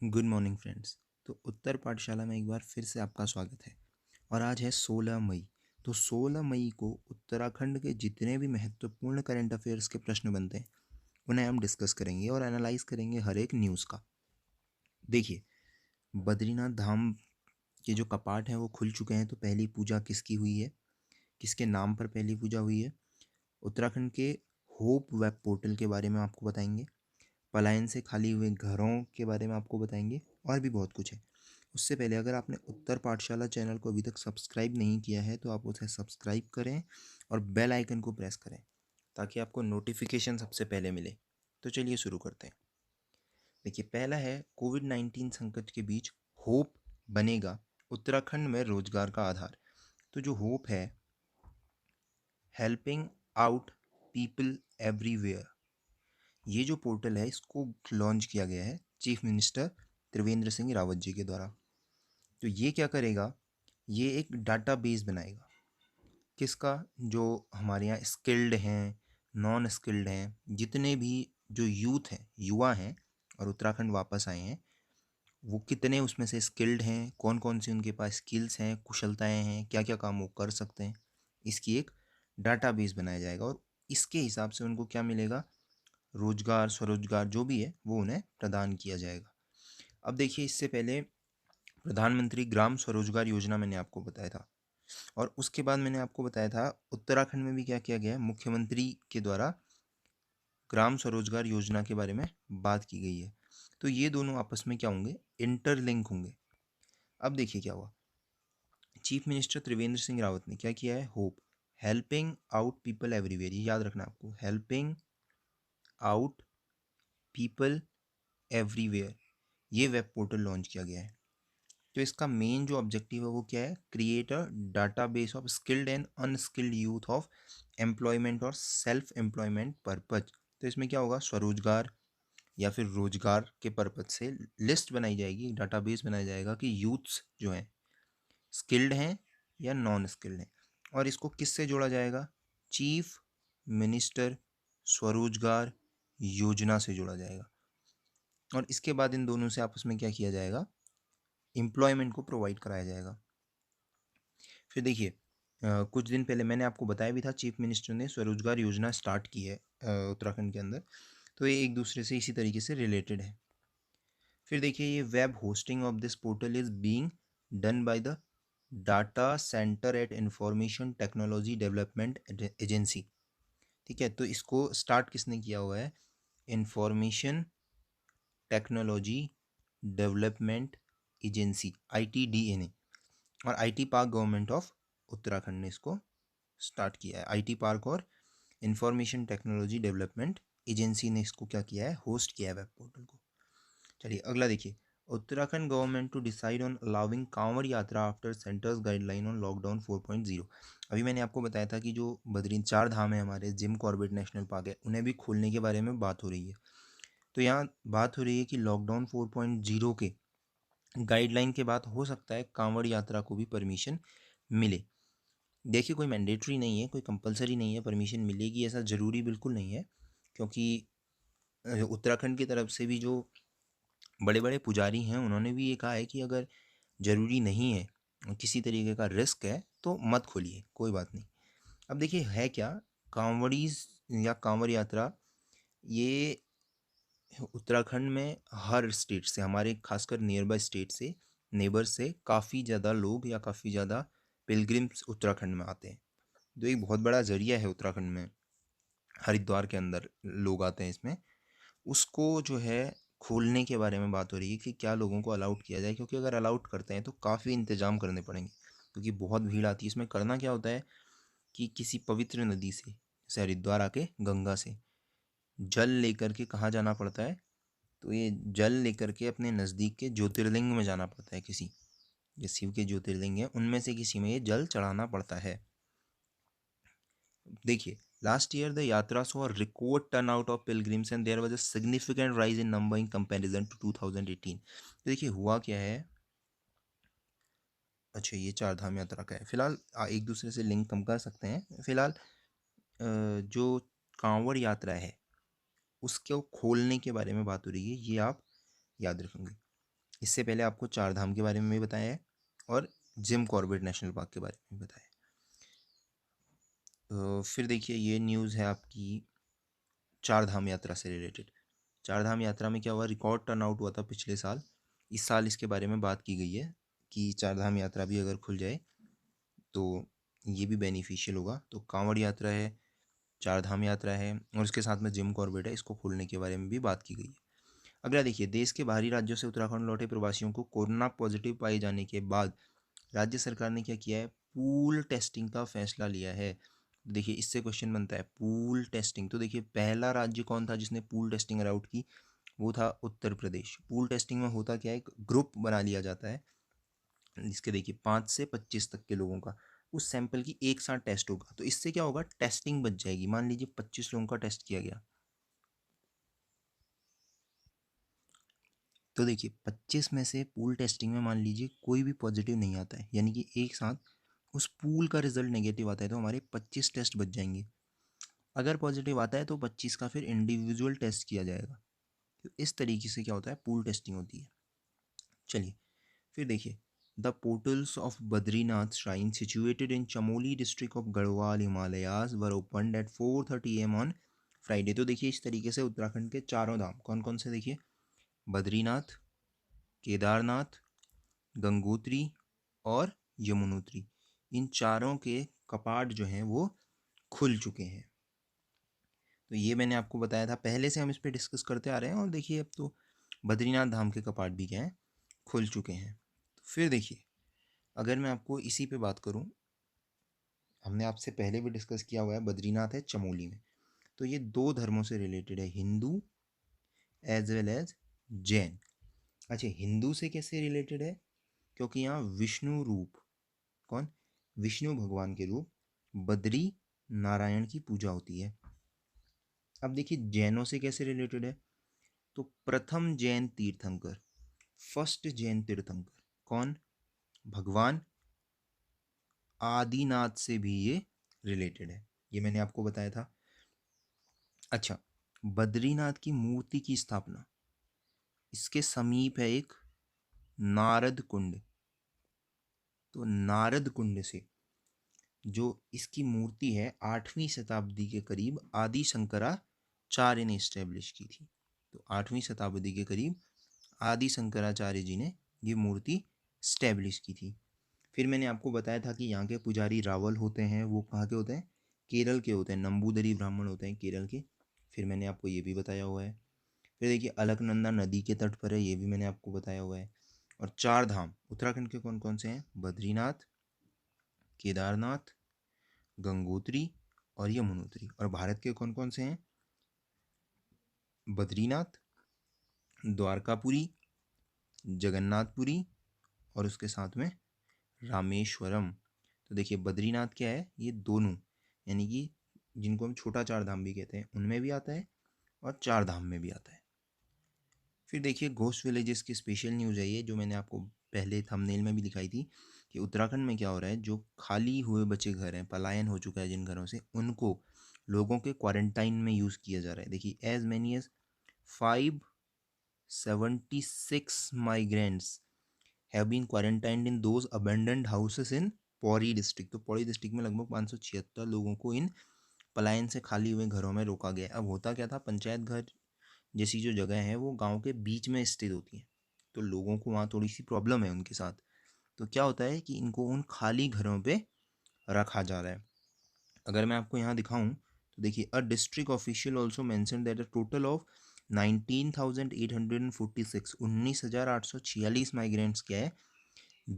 Good morning friends. तो उत्तर पाठशाला में एक बार फिर से आपका स्वागत है। और आज है 16 मई। तो 16 मई को उत्तराखंड के जितने भी महत्वपूर्ण करंट अफेयर्स के प्रश्न बनते हैं उन्हें हम डिस्कस करेंगे और एनालाइज करेंगे हर एक न्यूज़ का। देखिए, बद्रीनाथ धाम के जो कपाट हैं वो खुल चुके हैं। तो पहली पूजा किसकी हुई है, किसके नाम पर पहली पूजा हुई है? उत्तराखंड के होप वेब पोर्टल के बारे में आपको बताएंगे, पलायन से खाली हुए घरों के बारे में आपको बताएंगे और भी बहुत कुछ है। उससे पहले अगर आपने उत्तर पाठशाला चैनल को अभी तक सब्सक्राइब नहीं किया है तो आप उसे सब्सक्राइब करें और बेल आइकन को प्रेस करें ताकि आपको नोटिफिकेशन सबसे पहले मिले। तो चलिए शुरू करते हैं। देखिए, पहला है कोविड-19 संकट के बीच होप बनेगा उत्तराखंड में रोजगार का आधार। तो जो होप है, हेल्पिंग आउट पीपल एवरीवेयर, ये जो पोर्टल है इसको लॉन्च किया गया है चीफ मिनिस्टर त्रिवेंद्र सिंह रावत जी के द्वारा। तो ये क्या करेगा, ये एक डाटाबेस बनाएगा। किसका? जो हमारे यहाँ स्किल्ड हैं, नॉन स्किल्ड हैं, जितने भी जो यूथ हैं, युवा हैं और उत्तराखंड वापस आए हैं, वो कितने उसमें से स्किल्ड हैं, कौन कौन सी उनके पास स्किल्स हैं, कुशलताएं हैं, क्या क्या काम वो कर सकते हैं, इसकी एक डाटाबेस बनाया जाएगा। और इसके हिसाब से उनको क्या मिलेगा, रोजगार, स्वरोजगार जो भी है वो उन्हें प्रदान किया जाएगा। अब देखिए, इससे पहले प्रधानमंत्री ग्राम स्वरोजगार योजना मैंने आपको बताया था और उसके बाद मैंने आपको बताया था उत्तराखंड में भी क्या किया गया है, मुख्यमंत्री के द्वारा ग्राम स्वरोजगार योजना के बारे में बात की गई है। तो ये दोनों आपस में क्या होंगे, इंटरलिंक होंगे। अब देखिए क्या हुआ, चीफ मिनिस्टर त्रिवेंद्र सिंह रावत ने क्या किया है, hope helping out people everywhere, ये याद रखना आपको, हेल्पिंग आउट पीपल एवरीवेयर, ये वेब पोर्टल लॉन्च किया गया है। तो इसका मेन जो ऑब्जेक्टिव है वो क्या है, create a database of skilled and unskilled youth of employment और सेल्फ एम्प्लॉयमेंट पर्पज। तो इसमें क्या होगा, स्वरोजगार या फिर रोजगार के पर्पज से लिस्ट बनाई जाएगी, डाटाबेस बनाया जाएगा कि यूथ्स जो हैं स्किल्ड हैं या नॉन स्किल्ड हैं। और इसको किससे जोड़ा जाएगा, चीफ मिनिस्टर स्वरोजगार योजना से जोड़ा जाएगा। और इसके बाद इन दोनों से आपस में क्या किया जाएगा, एम्प्लॉयमेंट को प्रोवाइड कराया जाएगा। फिर देखिए, कुछ दिन पहले मैंने आपको बताया भी था चीफ मिनिस्टर ने स्वरोजगार योजना स्टार्ट की है उत्तराखंड के अंदर। तो ये एक दूसरे से इसी तरीके से रिलेटेड है। फिर देखिए, ये web hosting of this portal is being done by the data centre at information technology development agency. ठीक है, तो इसको स्टार्ट किसने किया हुआ है, information technology development agency, ITDA ने। और IT park government of Uttarakhand ने इसको स्टार्ट किया है। IT पार्क और इंफॉर्मेशन टेक्नोलॉजी डेवलपमेंट एजेंसी ने इसको क्या किया है, होस्ट किया है वेब पोर्टल को। चलिए अगला देखिए, Uttarakhand government to decide on allowing Kanwar Yatra after centre's guideline on lockdown 4.0। अभी मैंने आपको बताया था कि जो बद्रीनाथ चार धाम है हमारे, जिम कॉर्बेट नेशनल पार्क है, उन्हें भी खोलने के बारे में बात हो रही है। तो यहाँ बात हो रही है कि लॉकडाउन 4.0 के गाइडलाइन के बाद हो सकता है कांवड़ यात्रा को भी परमिशन मिले। देखिए, कोई मैंडेटरी नहीं है, कोई कंपलसरी नहीं है, परमिशन मिलेगी ऐसा ज़रूरी बिल्कुल नहीं है। क्योंकि उत्तराखंड की तरफ से भी जो बड़े बड़े पुजारी हैं उन्होंने भी ये कहा है कि अगर ज़रूरी नहीं है, किसी तरीके का रिस्क है तो मत खोलिए, कोई बात नहीं। अब देखिए है क्या, कांवड़ीज या कांवड़ यात्रा, ये उत्तराखंड में हर स्टेट से, हमारे खासकर नियर बाय स्टेट से, नेबर से काफ़ी ज़्यादा लोग या काफ़ी ज़्यादा पिलग्रिम्स उत्तराखंड में आते हैं। जो एक बहुत बड़ा ज़रिया है उत्तराखंड में, हरिद्वार के अंदर लोग आते हैं इसमें, उसको जो है खोलने के बारे में बात हो रही है कि क्या लोगों को अलाउड किया जाए। क्योंकि अगर अलाउड करते हैं तो काफ़ी इंतजाम करने पड़ेंगे, क्योंकि बहुत भीड़ आती है। इसमें करना क्या होता है कि किसी पवित्र नदी से, जैसे हरिद्वार आके गंगा से जल लेकर के कहाँ जाना पड़ता है, तो ये जल लेकर के अपने नज़दीक के ज्योतिर्लिंग में जाना पड़ता है। किसी, ये शिव के ज्योतिर्लिंग हैं उनमें से किसी में ये जल चढ़ाना पड़ता है। देखिए, last year the yatra saw record turnout of pilgrims and there was a significant rise in number in comparison to 2018। तो देखिए हुआ क्या है, अच्छा ये चार धाम यात्रा का है। फिलहाल एक दूसरे से लिंक कम कर सकते हैं। फिलहाल जो कांवड़ यात्रा है उसको खोलने के बारे में बात हो रही है, ये आप याद रखेंगे। इससे पहले आपको चार धाम के बारे में भी बताया है और जिम कॉर्बेट नेशनल पार्क के बारे में भी बताया है। फिर देखिए ये न्यूज़ है आपकी चार धाम यात्रा से रिलेटेड। चार धाम यात्रा में क्या हुआ, रिकॉर्ड टर्नआउट हुआ था पिछले साल। इस साल इसके बारे में बात की गई है कि चार धाम यात्रा भी अगर खुल जाए तो ये भी बेनिफिशियल होगा। तो कांवड़ यात्रा है, चार धाम यात्रा है और उसके साथ में जिम कॉर्बेट है, इसको खोलने के बारे में भी बात की गई है। अगला देखिए, देश के बाहरी राज्यों से उत्तराखंड लौटे प्रवासियों को कोरोना पॉजिटिव पाए जाने के बाद राज्य सरकार ने क्या किया है, पूल टेस्टिंग का फैसला लिया है। देखिए इससे क्वेश्चन बनता है, पूल टेस्टिंग। तो देखिए पहला राज्य कौन था जिसने पूल टेस्टिंग अलाउड की, वो था उत्तर प्रदेश। पूल टेस्टिंग में होता क्या है, एक ग्रुप बना लिया जाता है जिसके देखिए 5 से 25 तक के लोगों का उस सैंपल की एक साथ टेस्ट होगा। तो इससे क्या होगा, टेस्टिंग बच जाएगी। मान लीजिए 25 लोगों का टेस्ट किया गया, तो देखिए 25 में से पूल टेस्टिंग में मान लीजिए कोई भी पॉजिटिव नहीं आता है, यानी कि एक साथ उस पूल का रिजल्ट नेगेटिव आता है, तो हमारे 25 टेस्ट बच जाएंगे। अगर पॉजिटिव आता है तो 25 का फिर इंडिविजुअल टेस्ट किया जाएगा। तो इस तरीके से क्या होता है, पूल टेस्टिंग होती है। चलिए फिर देखिए, the portals of Badrinath shrine situated in Chamoli district of Garhwal Himalayas were open at 4:30 AM on Friday. तो देखिए इस तरीके से उत्तराखंड के चारों धाम कौन कौन से, देखिए बद्रीनाथ, केदारनाथ, गंगोत्री और यमुनोत्री, इन चारों के कपाट जो हैं वो खुल चुके हैं। तो ये मैंने आपको बताया था, पहले से हम इस पर डिस्कस करते आ रहे हैं। और देखिए अब तो बद्रीनाथ धाम के कपाट भी क्या हैं, खुल चुके हैं। तो फिर देखिए, अगर मैं आपको इसी पे बात करूं, हमने आपसे पहले भी डिस्कस किया हुआ है, बद्रीनाथ है चमोली में। तो ये दो धर्मों से रिलेटेड है, Hindu as well as Jain. अच्छा, हिंदू से कैसे रिलेटेड है, क्योंकि यहाँ विष्णु रूप, कौन, विष्णु भगवान के रूप बद्री नारायण की पूजा होती है। अब देखिए जैनों से कैसे रिलेटेड है, तो प्रथम जैन तीर्थंकर, फर्स्ट जैन तीर्थंकर कौन, भगवान आदिनाथ से भी ये रिलेटेड है, ये मैंने आपको बताया था। अच्छा, बद्रीनाथ की मूर्ति की स्थापना, इसके समीप है एक नारद कुंड। तो नारद कुंड से जो इसकी मूर्ति है 8वीं शताब्दी के करीब आदि शंकराचार्य ने इस्टेब्लिश की थी। तो 8वीं शताब्दी के करीब आदि शंकराचार्य जी ने ये मूर्ति स्टैब्लिश की थी। फिर मैंने आपको बताया था कि यहाँ के पुजारी रावल होते हैं, वो कहाँ के होते हैं, केरल के होते हैं, नंबूदरी ब्राह्मण होते हैं केरल के। फिर मैंने आपको ये भी बताया हुआ है। फिर देखिए अलकनंदा नदी के तट पर है, ये भी मैंने आपको बताया हुआ है। और चार धाम उत्तराखंड के कौन कौन से हैं, बद्रीनाथ, केदारनाथ, गंगोत्री और यमुनोत्री। और भारत के कौन कौन से हैं, बद्रीनाथ, द्वारकापुरी, जगन्नाथपुरी और उसके साथ में रामेश्वरम। तो देखिए बद्रीनाथ क्या है, ये दोनों, यानी कि जिनको हम छोटा चार धाम भी कहते हैं उनमें भी आता है और चार धाम में भी आता है। फिर देखिए घोस्ट विलेजेस की स्पेशल न्यूज़ है ये, जो मैंने आपको पहले थंबनेल में भी दिखाई थी कि उत्तराखंड में क्या हो रहा है, जो खाली हुए बचे घर हैं, पलायन हो चुका है जिन घरों से, उनको लोगों के क्वारंटाइन में यूज़ किया जा रहा है। देखिए as many as 576 migrants have been quarantined in those abandoned houses in Pauri district. तो पौरी डिस्ट्रिक्ट में लगभग 576 लोगों को इन पलायन से खाली हुए घरों में रोका गया। अब होता क्या था, पंचायत घर जैसी जो जगह है वो गांव के बीच में स्थित होती है, तो लोगों को वहाँ थोड़ी सी प्रॉब्लम है उनके साथ। तो क्या होता है कि इनको उन खाली घरों पे रखा जा रहा है। अगर मैं आपको यहाँ दिखाऊं तो देखिए, a district official also mention that a total of 19,846 19,846 migrants क्या है,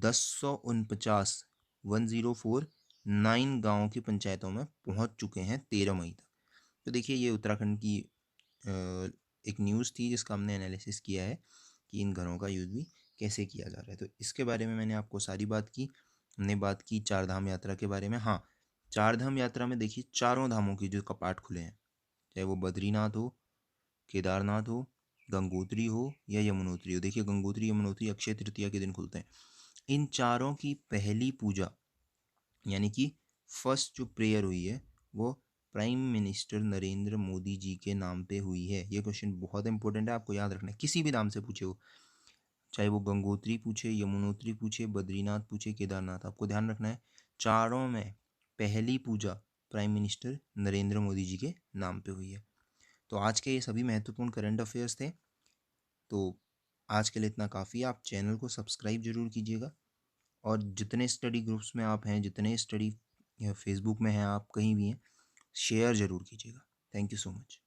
10,49 गाँव की पंचायतों में पहुँच चुके हैं 13 मई तक। तो देखिए ये उत्तराखंड की एक न्यूज़ थी जिसका हमने एनालिसिस किया है कि इन घरों का यूज़ भी कैसे किया जा रहा है। तो इसके बारे में मैंने आपको सारी बात की। हमने बात की चार धाम यात्रा के बारे में। हाँ, चार धाम यात्रा में देखिए चारों धामों की जो कपाट खुले हैं, चाहे वो बद्रीनाथ हो, केदारनाथ हो, गंगोत्री हो या यमुनोत्री हो। देखिए गंगोत्री यमुनोत्री अक्षय तृतीया के दिन खुलते हैं। इन चारों की पहली पूजा, यानी कि फर्स्ट जो प्रेयर हुई है, वो प्राइम मिनिस्टर नरेंद्र मोदी जी के नाम पे हुई है। ये क्वेश्चन बहुत इंपॉर्टेंट है, आपको याद रखना है, किसी भी नाम से पूछे हो। चाहे वो गंगोत्री पूछे, यमुनोत्री पूछे, बद्रीनाथ पूछे, केदारनाथ, आपको ध्यान रखना है चारों में पहली पूजा प्राइम मिनिस्टर नरेंद्र मोदी जी के नाम पे हुई है। तो आज के ये सभी महत्वपूर्ण करंट अफेयर्स थे। तो आज के लिए इतना काफ़ी है। आप चैनल को सब्सक्राइब जरूर कीजिएगा, और जितने स्टडी ग्रुप्स में आप हैं, जितने स्टडी फेसबुक में हैं, आप कहीं भी हैं, शेयर ज़रूर कीजिएगा। Thank you so much.